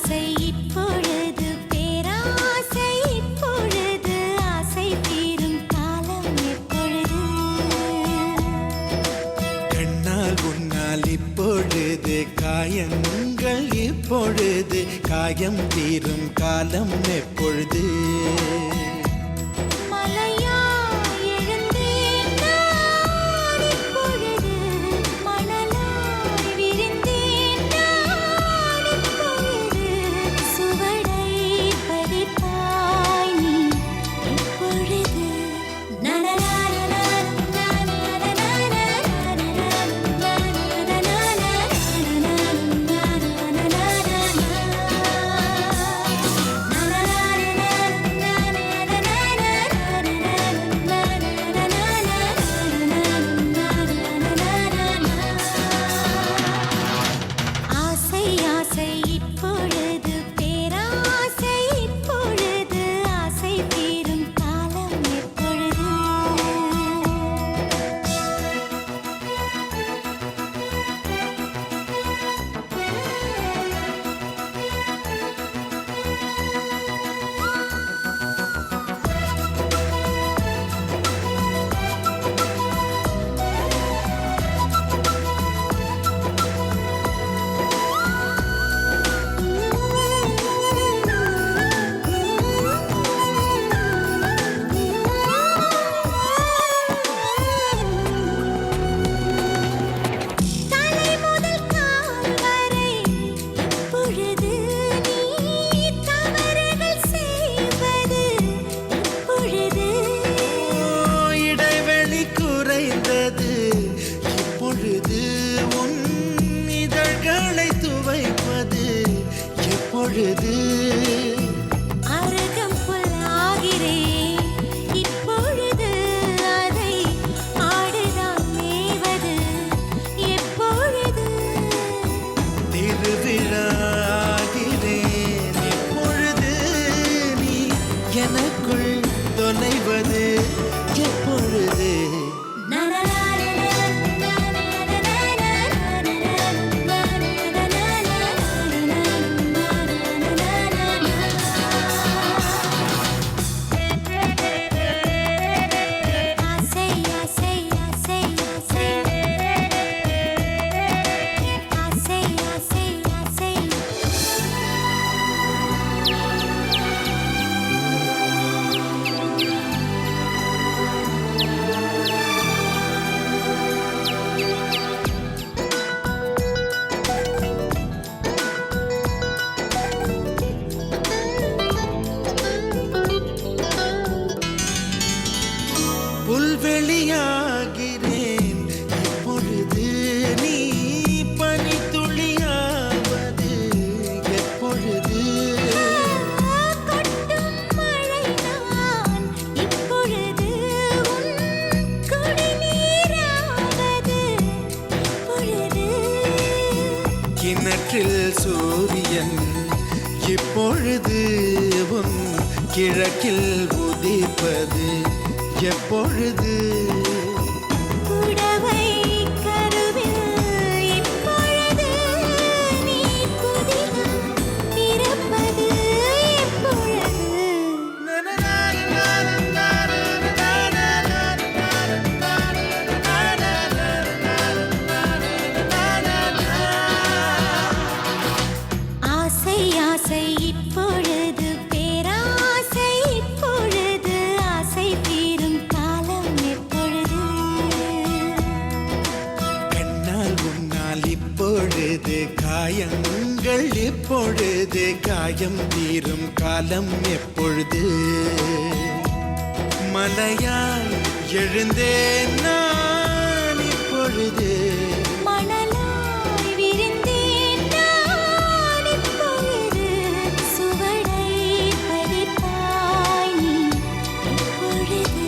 ஆசை இப்பொழுது பேராசை இப்பொழுது ஆசை தீரும் காலம் எப்பொழுது கண்ணால் உன்னால் இப்பொழுது காயங்கள் இப்பொழுது காயம் தீரும் காலம் எப்பொழுது அருகம் புல்லாகிறேன் இப்பொழுது அதை ஆடுதான் மேவது எப்பொழுது திருவிழாகிறேன் இப்பொழுது நீ எனக்குள் தொலைவது எப்பொழுது புல்வெளியாகிறேன் இப்பொழுது நீ பனித்துளியாவது எப்பொழுது கொட்டும் மழைதான் இப்பொழுது உன் குடிநீராவது எப்பொழுது கிணற்றில் சூரியன் இப்பொழுது உன் கிழக்கில் உதிப்பது எப்பொழுது புடவை கருவில் இப்பொழுது நீ புதிதாக பிறப்பது எப்பொழுது ஆசை ஆசை இப்பொழுது பேராசை இப்பொழுது ஆசை தீரும் காலம் எப்பொழுது கண்ணால் உன்னால் இப்பொழுது காயங்கள் இப்பொழுது காயம் தீரும் காலம் எப்பொழுது மலையாய் எழுந்தேன் நான் இப்பொழுது மணலாய் விரிந்தேன் நான் இப்பொழுது சுவடை பதிப்பாய் நீ இப்பொழுது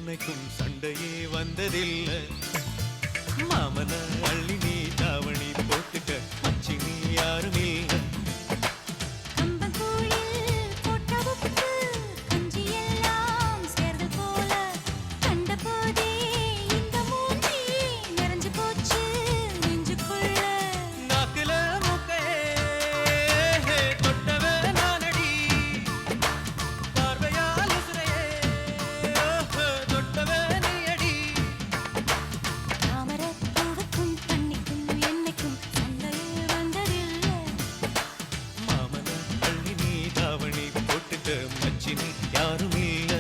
என்னைக்கும் சண்டையே வந்ததில்லை. மாமன அள்ளி நீ தாவணி போட்டுக்க மச்சி நீ யாரும் இல்லை. கம்பங்கூழில் போட்ட உப்பு கஞ்சி எல்லாம் சேர்ந்து போல கண்டபோதே இந்த மூஞ்சி நிறைஞ்சு போச்சு நெஞ்சுக்குள்ள. நாக்குல மூக்கே தொட்டவ நானடி, பார்வையால் உசுரையே தொட்டவ நீயடி. தாமரைப் பூவுக்கும் தண்ணிக்கும் என்னைக்கும் சண்டையே வந்ததில்லை. மாமன அள்ளி நீ தாவணி போட்டுக்க மச்சி நீ யாரும் இல்லை.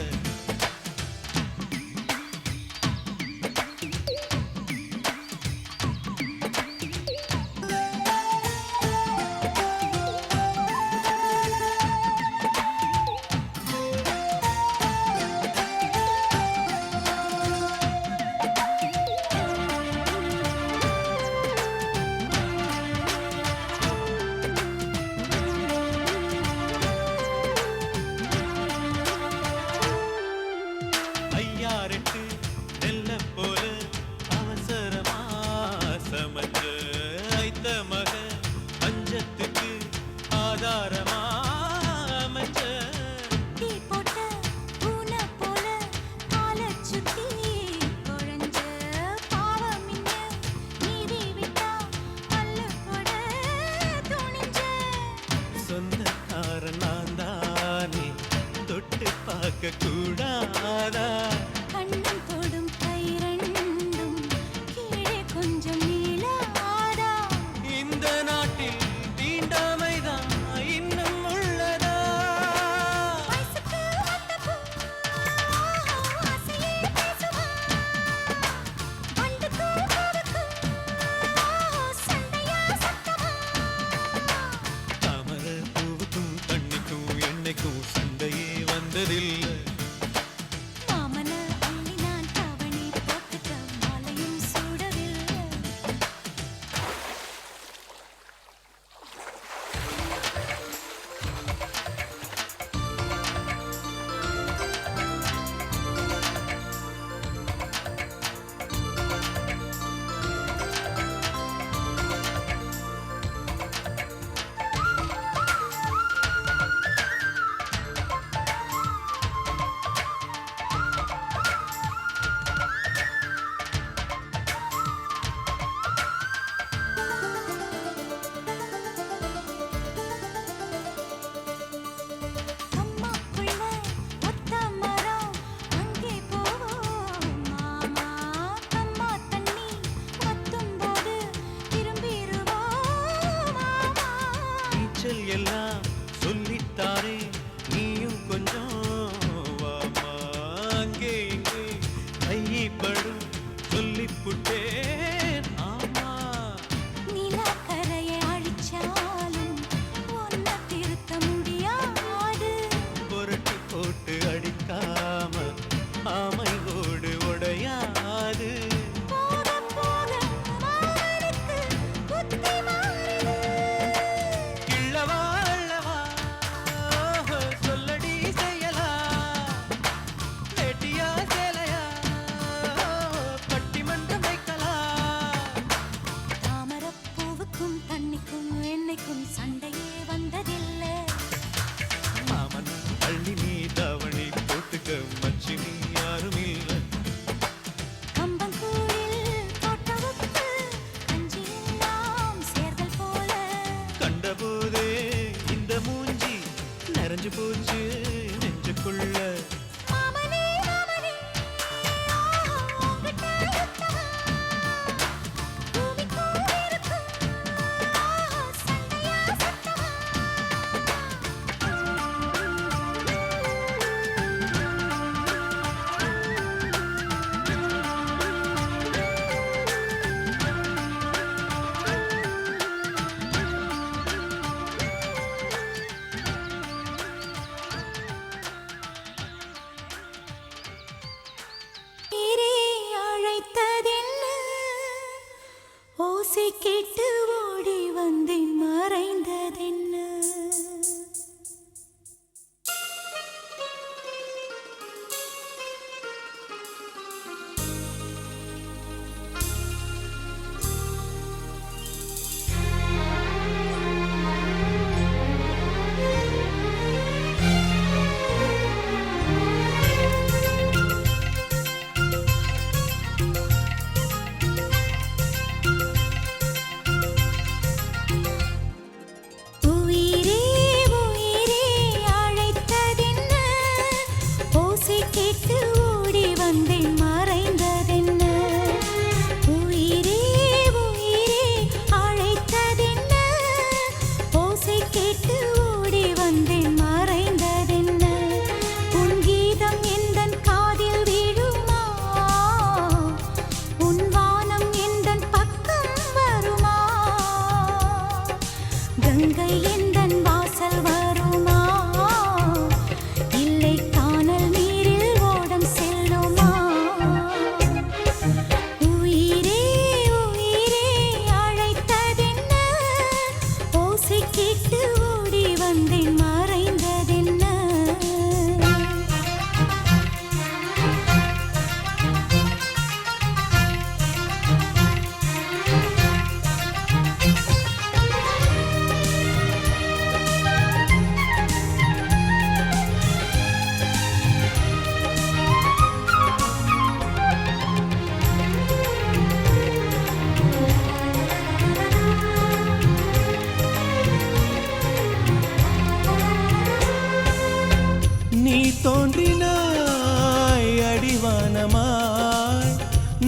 ஐயாரெட்டு நெல்ல போல அவசரமா சமஞ்ச ஐத்த மக பஞ்சத்துக்கு ஆதாரமா அமைச்ச. தீ போட்ட பூனை போல காலைச் சுத்தி குழஞ்ச பாவம் இங்க நீதி விட்டா பல்லு போட துணிஞ்ச. சொந்தக்காரன் நான் தானே தொட்டு பார்க்க கூடாதா. கண்ணும் தொடும் கை ரெண்டும் கீழே கொஞ்சம் நீளாதா. இந்த நாட்டில் தீண்டாமைதான் இன்னும் உள்ளதா. வயசுக்கு வந்த பூ ஆசையே பேசுவா. வண்டுக்கும் பூவுக்கும் சண்டையா சத்தமா. தாமரை பூவுக்கும் தண்ணிக்கும் என்னைக்கும் சண்டையே வந்ததில்லை.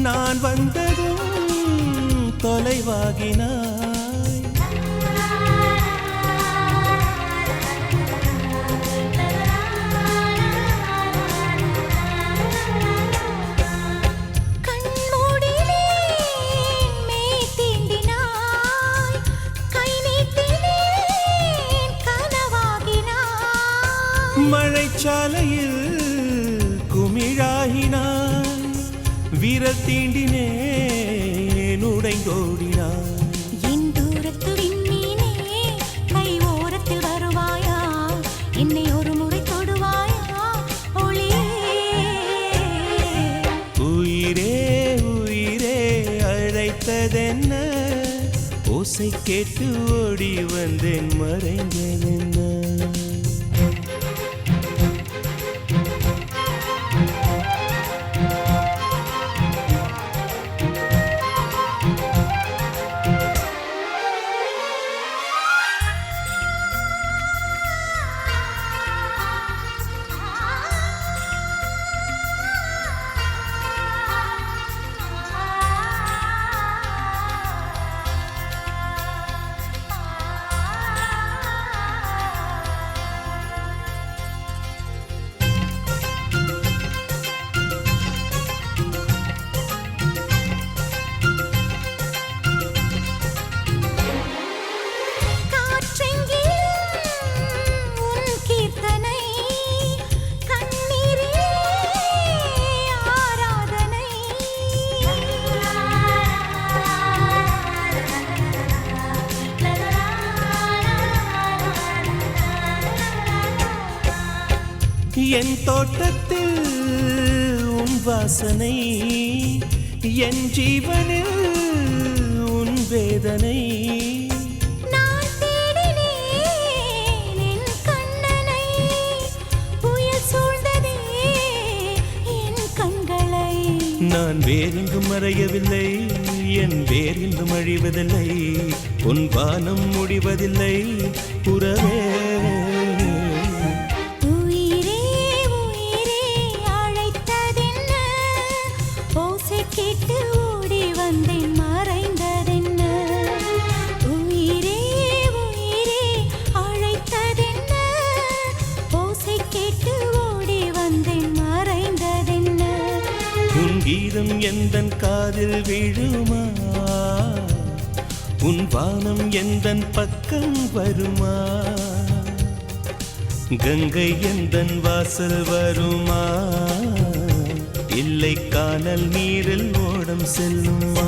நான் வந்ததும் தொலைவாகினாய். கண்மூடிலே மெய் தீண்டினாய், கை நீட்டினேன் கனவாகினாய். மழைச்சாலையில் குமிழாகினாய், விரல் தீண்டினேன் உடைந்தோடினாய். என் தூரத்து விண்மீனே, கை ஓரத்தில் வருவாயா? என்னை ஒரு முறை தொடுவாயா? ஒளியே உயிரே உயிரே அழைத்ததென்ன, ஓசை கேட்டு ஓடி வந்தேன் மறைந்ததென்ன. காற்றெங்கிலும் உன் கீர்த்தனை, கண்ணீரிலே ஆராதனை. என் தோட்டத்தில் உன் வாசனை, என் ஜீவனில் உன் வேதனை. நான் தேடினேன் என் கண்ணனை, புயல் சூழ்ந்ததே என் கண்களை. நான் வேறெங்கும் மறையவில்லை, என் வேறெங்கும் அழிவதில்லை, உன் வானம் முடிவதில்லை புறவே. உயிரே உயிரே அழைத்ததென்ன, ஓசை கேட்டு ஓடி வந்தேன் மறைந்ததென்ன. உயிரே உயிரே அழைத்ததென்ன, ஓசை கேட்டு ஓடி வந்தேன் மறைந்ததென்ன. உன் கீதம் எந்தன் காதில் விழுமா, உன் வானம் எந்தன் பக்கம் வருமா, கங்கை எந்தன் வாசல் வருமா, இல்லை கானல் நீரில் ஓடம் செல்லுமா.